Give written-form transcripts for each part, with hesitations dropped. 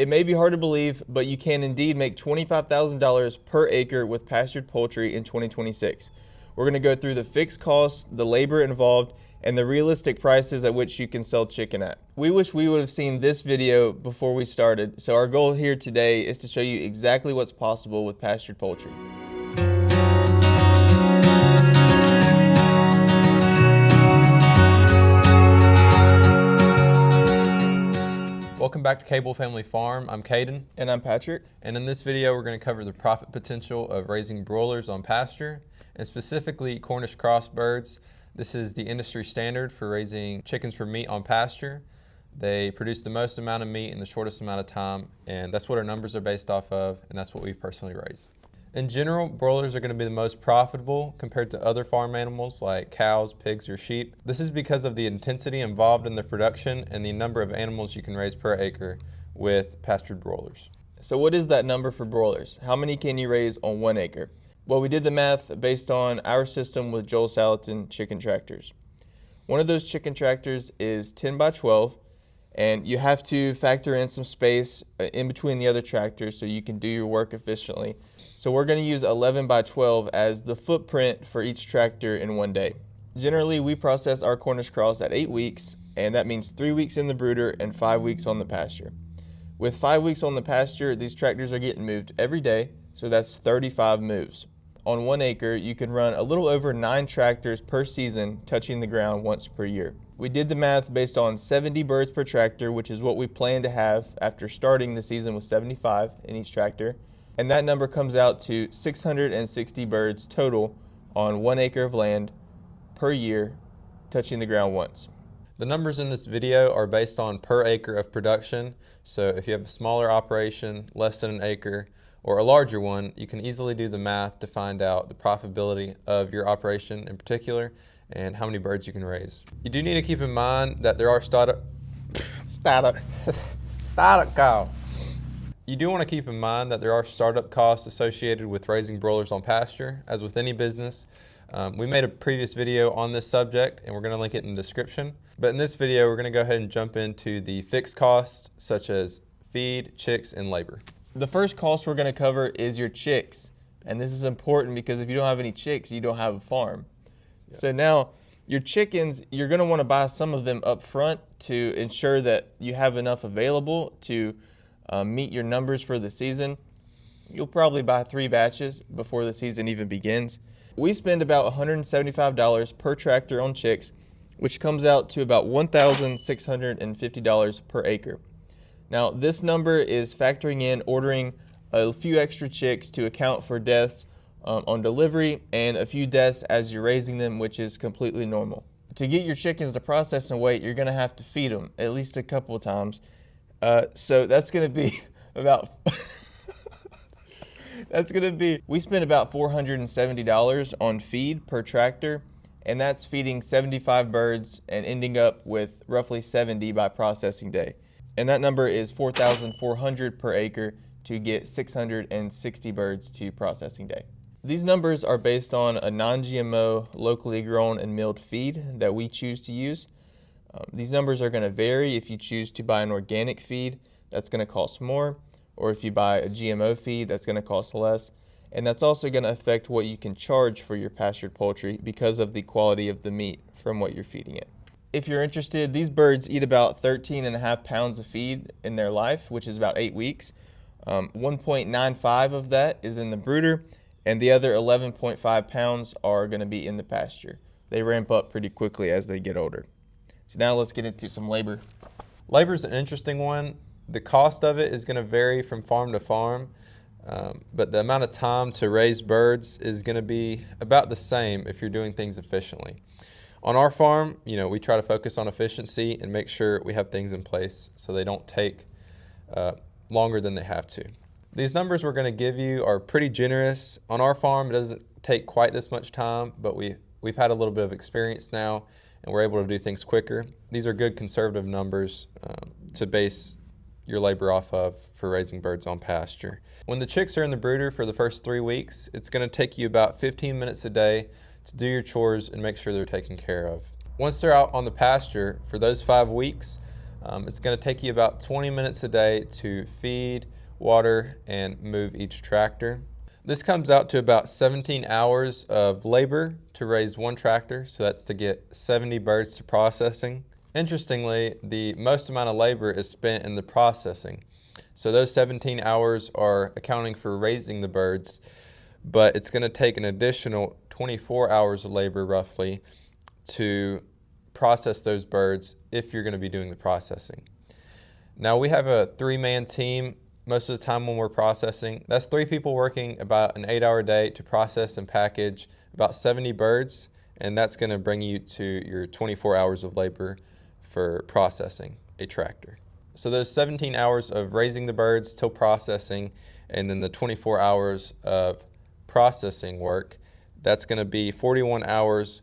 It may be hard to believe, but you can indeed make $25,000 per acre with pastured poultry in 2026. We're going to go through the fixed costs, the labor involved, and the realistic prices at which you can sell chicken at. We wish we would have seen this video before we started, so our goal here today is to show you exactly what's possible with pastured poultry. Welcome back to Cable Family Farm. I'm Caden. And I'm Patrick. And in this video, we're going to cover the profit potential of raising broilers on pasture, and specifically Cornish cross birds. This is the industry standard for raising chickens for meat on pasture. They produce the most amount of meat in the shortest amount of time, and that's what our numbers are based off of, and that's what we personally raise. In general, broilers are going to be the most profitable compared to other farm animals like cows, pigs, or sheep. This is because of the intensity involved in the production and the number of animals you can raise per acre with pastured broilers. So what is that number for broilers? How many can you raise on 1 acre? Well, we did the math based on our system with Joel Salatin chicken tractors. One of those chicken tractors is 10 by 12, and you have to factor in some space in between the other tractors so you can do your work efficiently. So we're going to use 11 by 12 as the footprint for each tractor in 1 day. Generally, we process our Cornish cross at 8 weeks, and that means 3 weeks in the brooder and 5 weeks on the pasture. With 5 weeks on the pasture, these tractors are getting moved every day, so that's 35 moves. On 1 acre, you can run a little over 9 tractors per season touching the ground once per year. We did the math based on 70 birds per tractor, which is what we plan to have after starting the season with 75 in each tractor. And that number comes out to 660 birds total on 1 acre of land per year touching the ground once. The numbers in this video are based on per acre of production. So if you have a smaller operation, less than an acre, or a larger one, you can easily do the math to find out the profitability of your operation in particular and how many birds you can raise. You do need to keep in mind that there are You do want to keep in mind that there are startup costs associated with raising broilers on pasture. As with any business, we made a previous video on this subject and we're going to link it in the description. But in this video, we're going to go ahead and jump into the fixed costs such as feed, chicks, and labor. The first cost we're going to cover is your chicks. And this is important because if you don't have any chicks, you don't have a farm. Yep. So now your chickens, you're going to want to buy some of them up front to ensure that you have enough available to meet your numbers for the season. You'll probably buy 3 batches before the season even begins. We spend about $175 per tractor on chicks, which comes out to about $1,650 per acre. Now, this number is factoring in ordering a few extra chicks to account for deaths on delivery and a few deaths as you're raising them, which is completely normal. To get your chickens to process and weight, you're going to have to feed them at least a couple of times. So that's going to be about we spend about $470 on feed per tractor, and that's feeding 75 birds and ending up with roughly 70 by processing day. And that number is $4,400 per acre to get 660 birds to processing day. These numbers are based on a non-GMO, locally grown and milled feed that we choose to use. These numbers are going to vary if you choose to buy an organic feed, that's going to cost more, or if you buy a GMO feed, that's going to cost less. And that's also going to affect what you can charge for your pastured poultry because of the quality of the meat from what you're feeding it. If you're interested, these birds eat about 13.5 pounds of feed in their life, which is about 8 weeks. 1.95 of that is in the brooder, and the other 11.5 pounds are going to be in the pasture. They ramp up pretty quickly as they get older. So now let's get into some labor. Labor is an interesting one. The cost of it is going to vary from farm to farm, but the amount of time to raise birds is going to be about the same if you're doing things efficiently. On our farm, we try to focus on efficiency and make sure we have things in place so they don't take longer than they have to. These numbers we're going to give you are pretty generous. On our farm, it doesn't take quite this much time, but we've had a little bit of experience now and we're able to do things quicker. These are good conservative numbers to base your labor off of for raising birds on pasture. When the chicks are in the brooder for the first 3 weeks, it's going to take you about 15 minutes a day to do your chores and make sure they're taken care of. Once they're out on the pasture for those 5 weeks, It's going to take you about 20 minutes a day to feed, water, and move each tractor. This comes out to about 17 hours of labor to raise one tractor, so that's to get 70 birds to processing. Interestingly, the most amount of labor is spent in the processing. So those 17 hours are accounting for raising the birds, but it's going to take an additional 24 hours of labor roughly to process those birds if you're going to be doing the processing. Now we have a 3-man team most of the time when we're processing. That's 3 people working about an 8-hour day to process and package about 70 birds, and that's going to bring you to your 24 hours of labor for processing a tractor. So those 17 hours of raising the birds till processing, and then the 24 hours of processing work, that's going to be 41 hours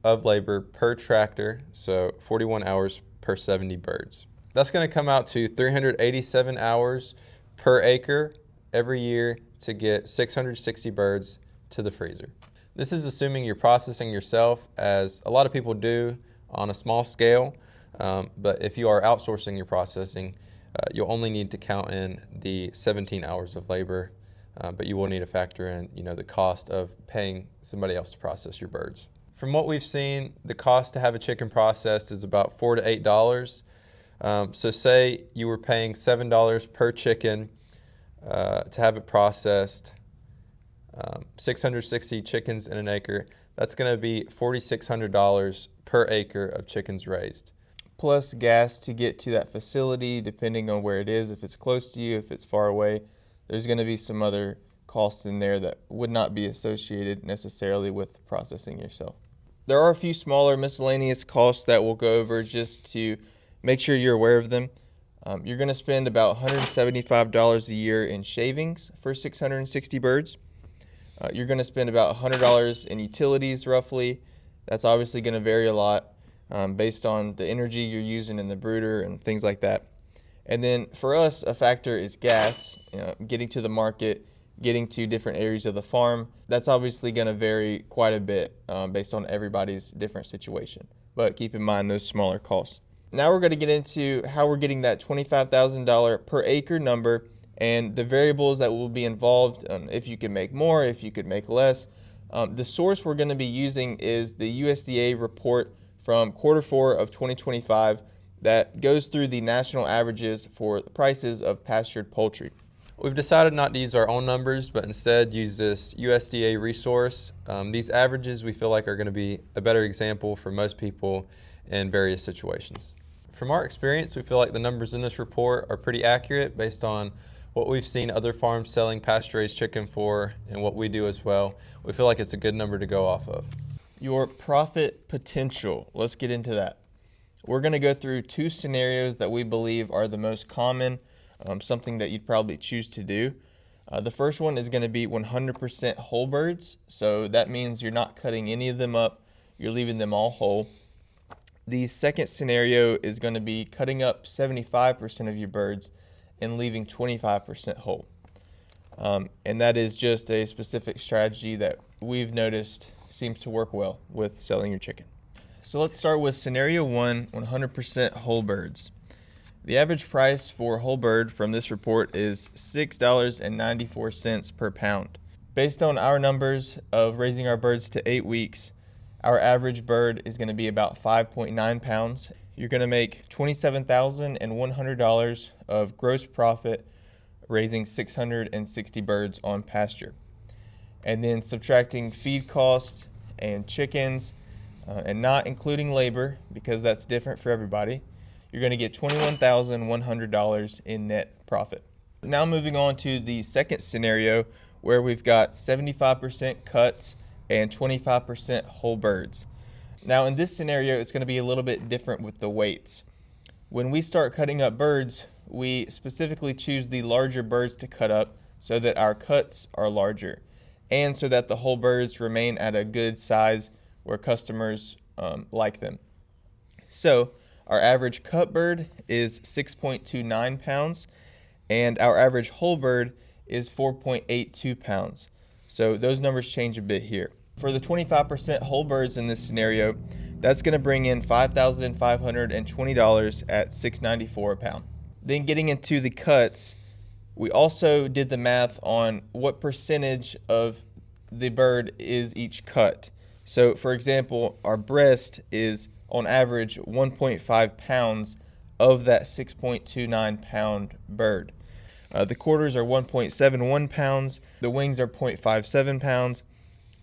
of labor per tractor, so 41 hours per 70 birds. That's going to come out to 387 hours per acre every year to get 660 birds to the freezer. This is assuming you're processing yourself, as a lot of people do on a small scale, but if you are outsourcing your processing, you'll only need to count in the 17 hours of labor, but you will need to factor in, the cost of paying somebody else to process your birds. From what we've seen, the cost to have a chicken processed is about $4 to $8. So say you were paying $7 per chicken to have it processed, 660 chickens in an acre, that's going to be $4,600 per acre of chickens raised. Plus gas to get to that facility, depending on where it is. If it's close to you, if it's far away, there's going to be some other costs in there that would not be associated necessarily with processing yourself. There are a few smaller miscellaneous costs that we'll go over just to make sure you're aware of them. You're going to spend about $175 a year in shavings for 660 birds. You're going to spend about $100 in utilities roughly. That's obviously going to vary a lot based on the energy you're using in the brooder and things like that. And then for us, a factor is gas, getting to the market, getting to different areas of the farm. That's obviously going to vary quite a bit based on everybody's different situation. But keep in mind those smaller costs. Now we're going to get into how we're getting that $25,000 per acre number and the variables that will be involved, if you could make more, if you could make less. The source we're going to be using is the USDA report from Q4 of 2025 that goes through the national averages for the prices of pastured poultry. We've decided not to use our own numbers, but instead use this USDA resource. These averages we feel like are going to be a better example for most people in various situations. From our experience, we feel like the numbers in this report are pretty accurate based on what we've seen other farms selling pasture-raised chicken for and what we do as well. We feel like it's a good number to go off of. Your profit potential, let's get into that. We're going to go through 2 scenarios that we believe are the most common, something that you'd probably choose to do. The first one is going to be 100% whole birds. So that means you're not cutting any of them up, you're leaving them all whole. The second scenario is going to be cutting up 75% of your birds and leaving 25% whole. And that is just a specific strategy that we've noticed seems to work well with selling your chicken. So let's start with scenario 1, 100% whole birds. The average price for whole bird from this report is $6.94 per pound. Based on our numbers of raising our birds to 8 weeks, our average bird is going to be about 5.9 pounds. You're going to make $27,100 of gross profit raising 660 birds on pasture. And then subtracting feed costs and chickens and not including labor, because that's different for everybody, you're going to get $21,100 in net profit. Now moving on to the second scenario where we've got 75% cuts and 25% whole birds. Now in this scenario, it's going to be a little bit different with the weights. When we start cutting up birds, we specifically choose the larger birds to cut up so that our cuts are larger and so that the whole birds remain at a good size where customers like them. So our average cut bird is 6.29 pounds and our average whole bird is 4.82 pounds. So those numbers change a bit here. for the 25% whole birds in this scenario, that's going to bring in $5,520 at $6.94 a pound. Then getting into the cuts, we also did the math on what percentage of the bird is each cut. So for example, our breast is on average 1.5 pounds of that 6.29 pound bird. The quarters are 1.71 pounds, the wings are 0.57 pounds,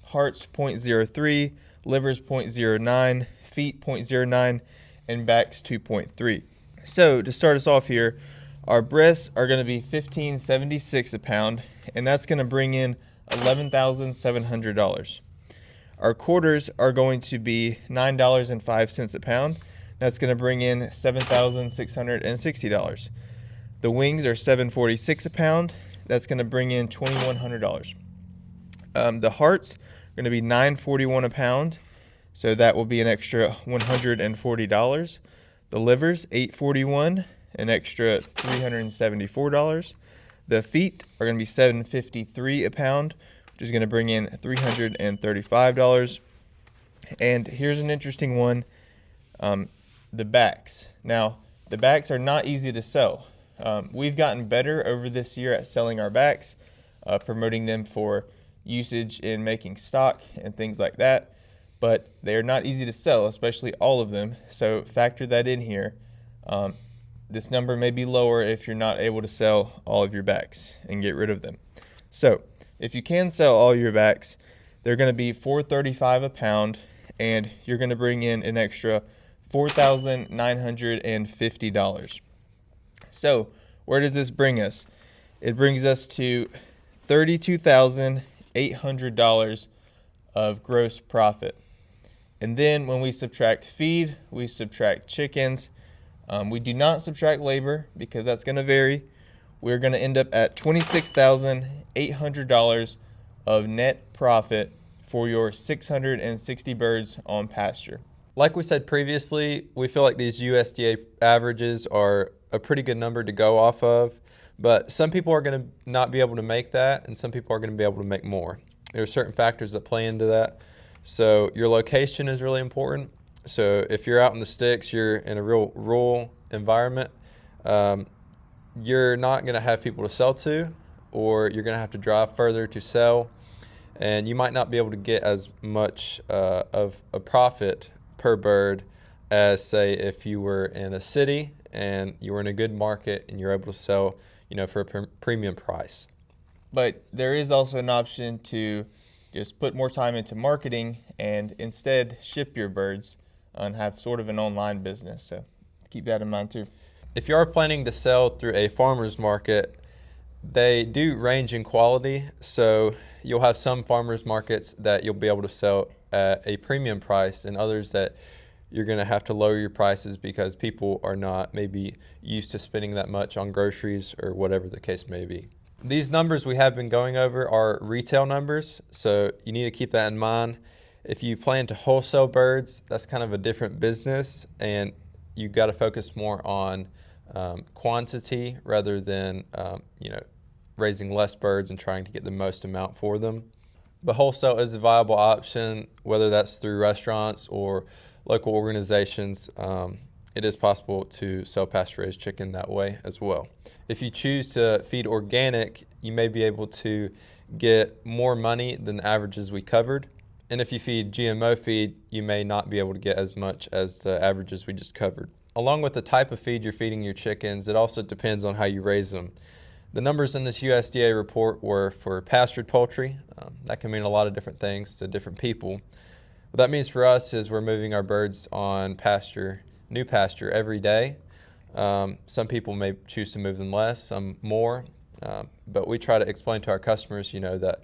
hearts 0.03, livers 0.09, feet 0.09, and backs 2.3. So to start us off here, our breasts are going to be $15.76 a pound, and that's going to bring in $11,700. Our quarters are going to be $9.05 a pound. That's going to bring in $7,660. The wings are $7.46 a pound. That's going to bring in $2,100. The hearts are going to be $9.41 a pound, so that will be an extra $140. The livers $8.41, an extra $374. The feet are going to be $7.53 a pound, which is going to bring in $335. And here's an interesting one, the backs. Now, the backs are not easy to sell. We've gotten better over this year at selling our backs, promoting them for usage in making stock and things like that, but they are not easy to sell, especially all of them. So factor that in here. This number may be lower if you're not able to sell all of your backs and get rid of them. So if you can sell all your backs, they're going to be $4.35 a pound, and you're going to bring in an extra $4,950. So where does this bring us? It brings us to $32,800 of gross profit. And then when we subtract feed, we subtract chickens. We do not subtract labor because that's going to vary. We're going to end up at $26,800 of net profit for your 660 birds on pasture. Like we said previously, we feel like these USDA averages are a pretty good number to go off of, but some people are going to not be able to make that, and some people are going to be able to make more. There are certain factors that play into that. So your location is really important. So if you're out in the sticks, you're in a real rural environment, you're not going to have people to sell to, or you're going to have to drive further to sell, and you might not be able to get as much of a profit per bird as, say, if you were in a city and you were in a good market and you're able to sell, for a premium price. But there is also an option to just put more time into marketing and instead ship your birds and have sort of an online business. So keep that in mind too. If you are planning to sell through a farmer's market, they do range in quality. So you'll have some farmers markets that you'll be able to sell at a premium price, and others that you're going to have to lower your prices because people are not maybe used to spending that much on groceries or whatever the case may be. These numbers we have been going over are retail numbers, so you need to keep that in mind. If you plan to wholesale birds, that's kind of a different business, and you've got to focus more on quantity rather than raising less birds and trying to get the most amount for them. But wholesale is a viable option, whether that's through restaurants or local organizations. It is possible to sell pasture-raised chicken that way as well. If you choose to feed organic, you may be able to get more money than the averages we covered. And if you feed GMO feed, you may not be able to get as much as the averages we just covered. Along with the type of feed you're feeding your chickens, it also depends on how you raise them. The numbers in this USDA report were for pastured poultry. That can mean a lot of different things to different people. What that means for us is we're moving our birds on pasture, new pasture every day. Some people may choose to move them less, some more, but we try to explain to our customers, that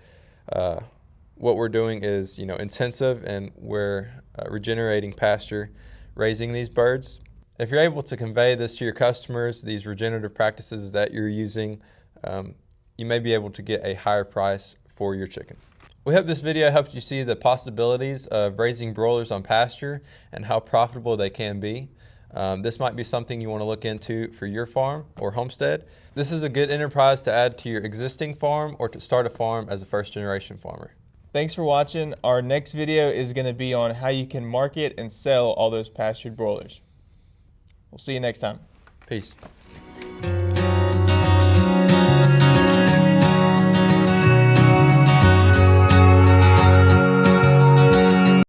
what we're doing is, intensive, and we're regenerating pasture, raising these birds. If you're able to convey this to your customers, these regenerative practices that you're using, you may be able to get a higher price for your chicken. We hope this video helped you see the possibilities of raising broilers on pasture and how profitable they can be. This might be something you want to look into for your farm or homestead. This is a good enterprise to add to your existing farm or to start a farm as a first-generation farmer. Thanks for watching. Our next video is going to be on how you can market and sell all those pastured broilers. We'll see you next time. Peace.